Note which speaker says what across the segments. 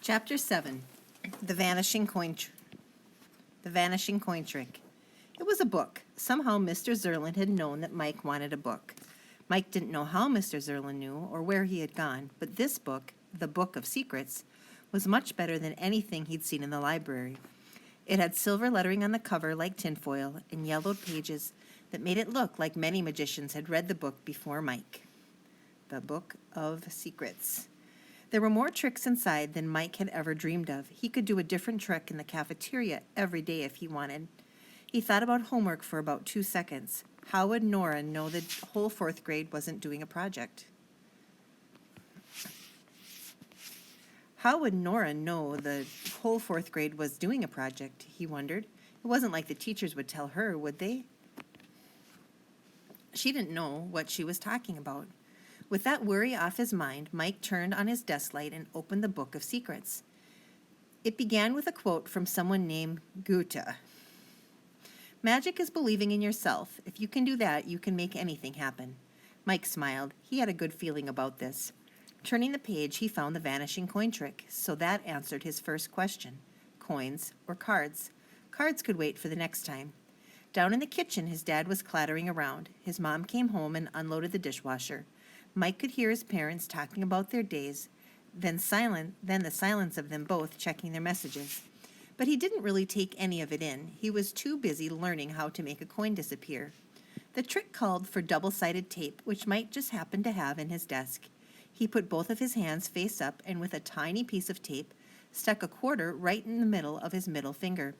Speaker 1: Chapter 7, The Vanishing Coin The Vanishing Coin Trick. It was a book. Somehow Mr. Zerlin had known that Mike wanted a book. Mike didn't know how Mr. Zerlin knew or where he had gone, but this book, the Book of Secrets, was much better than anything he'd seen in the library. It had silver lettering on the cover like tinfoil and yellowed pages that made it look like many magicians had read the book before Mike. The Book of Secrets. There were more tricks inside than Mike had ever dreamed of. He could do a different trick in the cafeteria every day if he wanted. He thought about homework for about 2 seconds. How would Nora know the whole 4th grade wasn't doing a project? How would Nora know the whole 4th grade was doing a project, he wondered. It wasn't like the teachers would tell her, would they? She didn't know what she was talking about. With that worry off his mind, Mike turned on his desk light and opened the Book of Secrets. It began with a quote from someone named Goethe. Magic is believing in yourself. If you can do that, you can make anything happen. Mike smiled. He had a good feeling about this. Turning the page, he found the vanishing coin trick, so that answered his first question. Coins or cards? Cards could wait for the next time. Down in the kitchen, his dad was clattering around. His mom came home and unloaded the dishwasher. Mike could hear his parents talking about their days, then the silence of them both checking their messages. But he didn't really take any of it in. He was too busy learning how to make a coin disappear. The trick called for double-sided tape, which Mike just happened to have in his desk. He put both of his hands face up and with a tiny piece of tape, stuck a quarter right in the middle of his middle finger.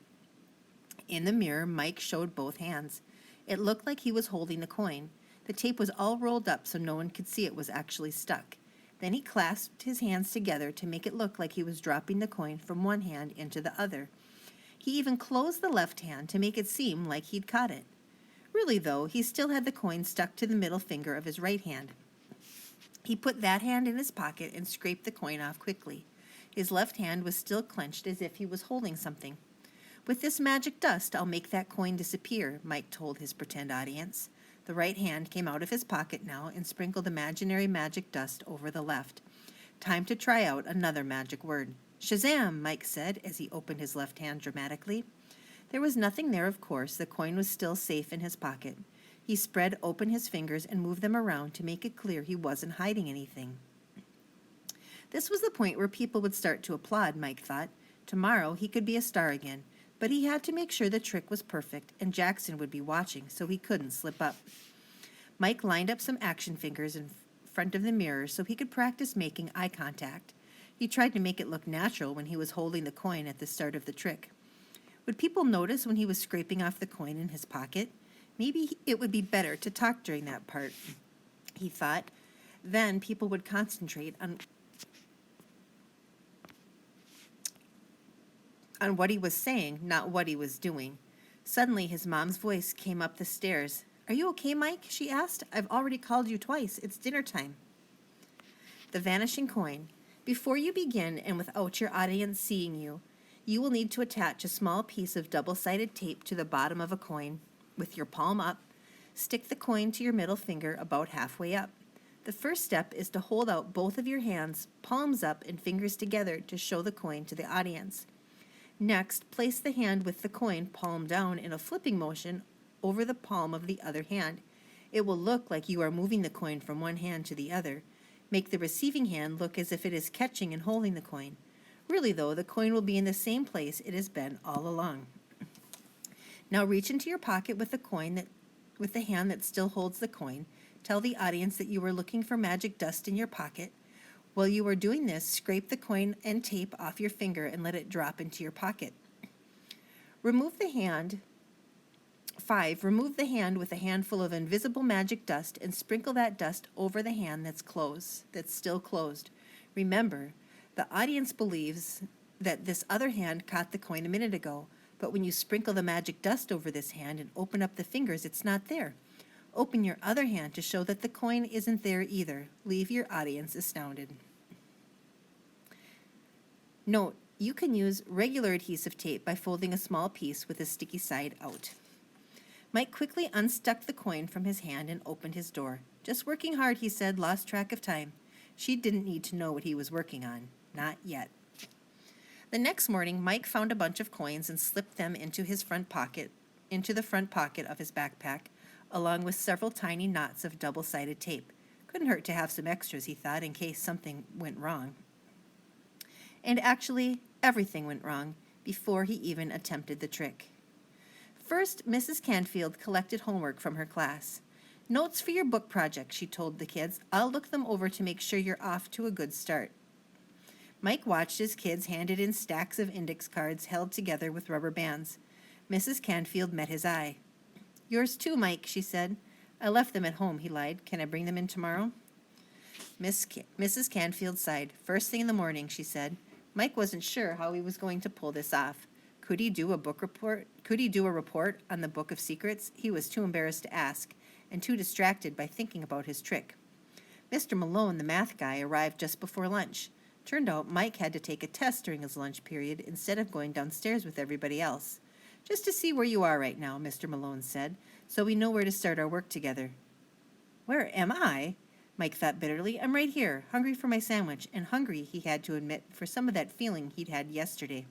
Speaker 1: In the mirror, Mike showed both hands. It looked like he was holding the coin. The tape was all rolled up so no one could see it was actually stuck. Then he clasped his hands together to make it look like he was dropping the coin from one hand into the other. He even closed the left hand to make it seem like he'd caught it. Really, though, he still had the coin stuck to the middle finger of his right hand. He put that hand in his pocket and scraped the coin off quickly. His left hand was still clenched as if he was holding something. With this magic dust, I'll make that coin disappear, Mike told his pretend audience. The right hand came out of his pocket now and sprinkled imaginary magic dust over the left. Time to try out another magic word. Shazam, Mike said as he opened his left hand dramatically. There was nothing there, of course. The coin was still safe in his pocket. He spread open his fingers and moved them around to make it clear he wasn't hiding anything. This was the point where people would start to applaud, Mike thought. Tomorrow he could be a star again. But he had to make sure the trick was perfect, and Jackson would be watching, so he couldn't slip up. Mike lined up some action fingers in front of the mirror so he could practice making eye contact. He tried to make it look natural when he was holding the coin at the start of the trick. Would people notice when he was scraping off the coin in his pocket? Maybe it would be better to talk during that part, he thought. Then people would concentrate on what he was saying, not what he was doing. Suddenly, his mom's voice came up the stairs. Are you okay, Mike? She asked. I've already called you twice. It's dinner time. The vanishing coin. Before you begin, and without your audience seeing you, you will need to attach a small piece of double-sided tape to the bottom of a coin. With your palm up, stick the coin to your middle finger about halfway up. The first step is to hold out both of your hands, palms up and fingers together to show the coin to the audience. Next, place the hand with the coin palm down in a flipping motion over the palm of the other hand. It will look like you are moving the coin from one hand to the other. Make the receiving hand look as if it is catching and holding the coin. Really, though, the coin will be in the same place it has been all along. Now reach into your pocket with the hand that still holds the coin. Tell the audience that you are looking for magic dust in your pocket. While you are doing this, scrape the coin and tape off your finger and let it drop into your pocket. Remove the hand with a handful of invisible magic dust and sprinkle that dust over the hand that's still closed. Remember, the audience believes that this other hand caught the coin a minute ago, but when you sprinkle the magic dust over this hand and open up the fingers, it's not there. Open your other hand to show that the coin isn't there either. Leave your audience astounded. Note, you can use regular adhesive tape by folding a small piece with the sticky side out. Mike quickly unstuck the coin from his hand and opened his door. Just working hard, he said, lost track of time. She didn't need to know what he was working on. Not yet. The next morning, Mike found a bunch of coins and slipped them into the front pocket of his backpack, along with several tiny knots of double-sided tape. Couldn't hurt to have some extras, he thought, in case something went wrong. And actually, everything went wrong before he even attempted the trick. First, Mrs. Canfield collected homework from her class. "Notes for your book project," she told the kids. "I'll look them over to make sure you're off to a good start." Mike watched as kids handed in stacks of index cards held together with rubber bands. Mrs. Canfield met his eye. "Yours too, Mike," she said. "I left them at home," he lied. "Can I bring them in tomorrow?" Mrs. Canfield sighed. "First thing in the morning," she said. Mike wasn't sure how he was going to pull this off. Could he do a report on the Book of Secrets? He was too embarrassed to ask, and too distracted by thinking about his trick. Mr. Malone, the math guy, arrived just before lunch. Turned out Mike had to take a test during his lunch period instead of going downstairs with everybody else. "Just to see where you are right now," Mr. Malone said, "so we know where to start our work together." "Where am I?" Mike thought bitterly. "I'm right here, hungry for my sandwich," and hungry, he had to admit, for some of that feeling he'd had yesterday.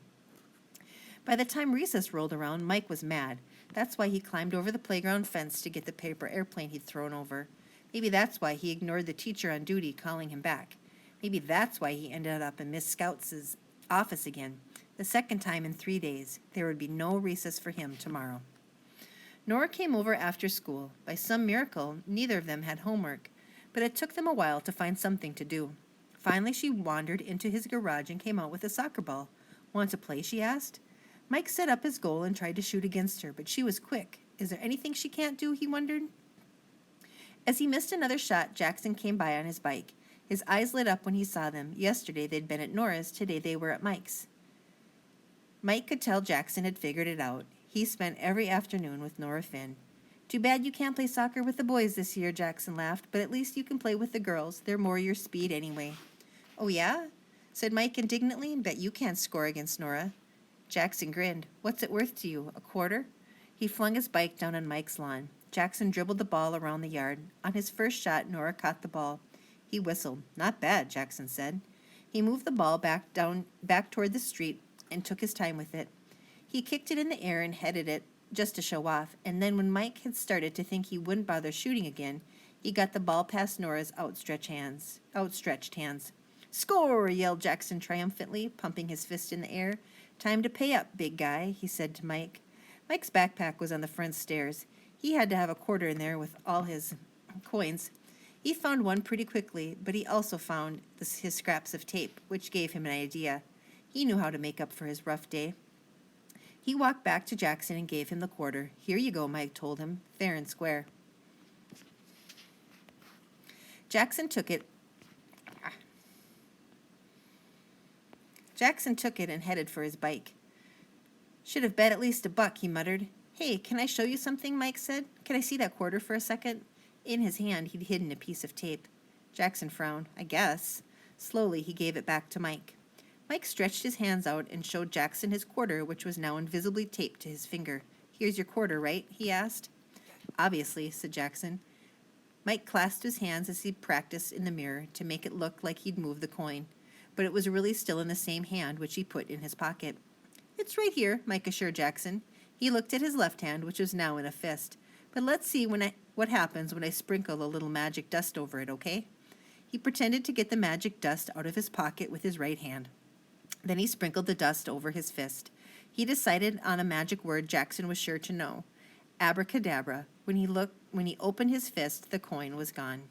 Speaker 1: By the time recess rolled around, Mike was mad. That's why he climbed over the playground fence to get the paper airplane he'd thrown over. Maybe that's why he ignored the teacher on duty calling him back. Maybe that's why he ended up in Miss Scouts' office again. The second time in 3 days. There would be no recess for him tomorrow. Nora came over after school. By some miracle, neither of them had homework, but it took them a while to find something to do. Finally, she wandered into his garage and came out with a soccer ball. "Want to play?" she asked. Mike set up his goal and tried to shoot against her, but she was quick. Is there anything she can't do, he wondered? As he missed another shot, Jackson came by on his bike. His eyes lit up when he saw them. Yesterday they'd been at Nora's, today they were at Mike's. Mike could tell Jackson had figured it out. He spent every afternoon with Nora Finn. "Too bad you can't play soccer with the boys this year," Jackson laughed, "but at least you can play with the girls. They're more your speed anyway." "Oh, yeah?" said Mike indignantly. "Bet you can't score against Nora." Jackson grinned. "What's it worth to you, a quarter?" He flung his bike down on Mike's lawn. Jackson dribbled the ball around the yard. On his first shot, Nora caught the ball. He whistled. "Not bad," Jackson said. He moved the ball back toward the street and took his time with it. He kicked it in the air and headed it just to show off, and then when Mike had started to think he wouldn't bother shooting again, he got the ball past Nora's outstretched hands. "Score!" yelled Jackson triumphantly, pumping his fist in the air. "Time to pay up, big guy," he said to Mike. Mike's backpack was on the front stairs. He had to have a quarter in there with all his coins. He found one pretty quickly, but he also found his scraps of tape, which gave him an idea. He knew how to make up for his rough day. He walked back to Jackson and gave him the quarter. "Here you go," Mike told him, "fair and square." Jackson took it and headed for his bike. "Should have bet at least $1, he muttered. "Hey, can I show you something?" Mike said. "Can I see that quarter for a second?" In his hand, he'd hidden a piece of tape. Jackson frowned. "I guess." Slowly, he gave it back to Mike. Mike stretched his hands out and showed Jackson his quarter, which was now invisibly taped to his finger. "Here's your quarter, right?" he asked. "Obviously," said Jackson. Mike clasped his hands as he practiced in the mirror to make it look like he'd moved the coin, but it was really still in the same hand, which he put in his pocket. "It's right here," Mike assured Jackson. He looked at his left hand, which was now in a fist. "But let's see what happens when I sprinkle a little magic dust over it, okay?" He pretended to get the magic dust out of his pocket with his right hand. Then he sprinkled the dust over his fist. He decided on a magic word Jackson was sure to know. Abracadabra. When he opened his fist, the coin was gone.